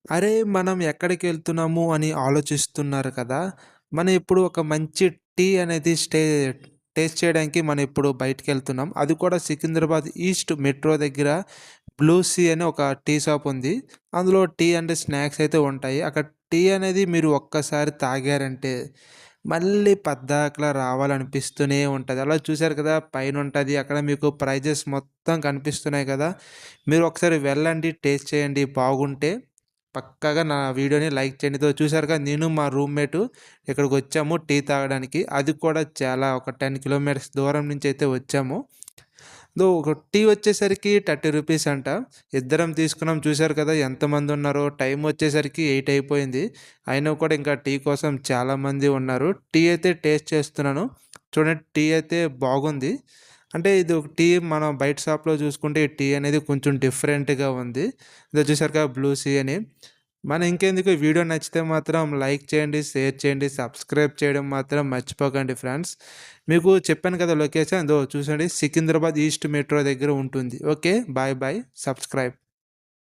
అరే! మనం ఎక్కడికెళ్తున్నాము అని ఆలోచిస్తున్నారు కదా! మనం ఇప్పుడు ఒక మంచి టీ అనేది టేస్ట్ చేయడానికి మనం ఇప్పుడు బయటికెళ్తున్నాం. అది కూడా సికింద్రాబాద్ ఈస్ట్ మెట్రో దగ్గర బ్లూ సీ అని ఒక టీ షాప్ ఉంది. అందులో టీ అండ్ స్నాక్స్ అయితే ఉంటాయి. అక్కడ టీ అనేది మీరు ఒక్కసారి తాగారంటే మళ్ళీ పద్దాకలా రావాలనిపిస్తూనే ఉంటది. అలా చూసారు కదా! పైనుంటది. అక్కడ మీకు ప్రైజెస్ మొత్తం కనిపిస్తున్నాయి కదా! మీరు ఒకసారి వెళ్ళండి, టేస్ట్ చేయండి. బాగుంటే పక్కాగా నా వీడియోని లైక్ చేయండి. ఇదో చూసారుగా నేను మా రూమ్‌మేటు ఇక్కడికొచ్చాము టీ తాగడానికి. అది కూడా చాలా ఒక 10 కిలోమీటర్స్ దూరం నుంచయితే వచ్చాము. ఒక టీ వచ్చేసరికి రూ. 30 అంట. ఇద్దరం తీసుకున్నాం చూసారు కదా! ఎంతమందున్నారో. టైం వచ్చేసరికి 8 అయిపోయింది. అయినా కూడా ఇంకా టీ కోసం చాలామంది ఉన్నారు. టీ అయితే టేస్ట్ చేస్తున్నాను. చూడండి టీ అయితే బాగుంది. అంటే ఇది ఒక టీ మనం బయట షాప్‌లో చూసుకుంటే ఈ టీ అనేది కొంచెం డిఫరెంట్‌గా ఉంది. ఇదో చూసారుగా బ్లూ సీ అని. మన ఇంకెందుకు ఈ వీడియో నచ్చితే మాత్రం లైక్ చేయండి, షేర్ చేయండి, సబ్స్క్రైబ్ చేయడం మాత్రం మర్చిపోకండి ఫ్రెండ్స్. మీకు చెప్పాను కదా లొకేషన్ ఇదో చూసండి సికింద్రాబాద్ ఈస్ట్ మెట్రో దగ్గర ఉంటుంది. ఓకే. Bye bye. సబ్స్క్రైబ్.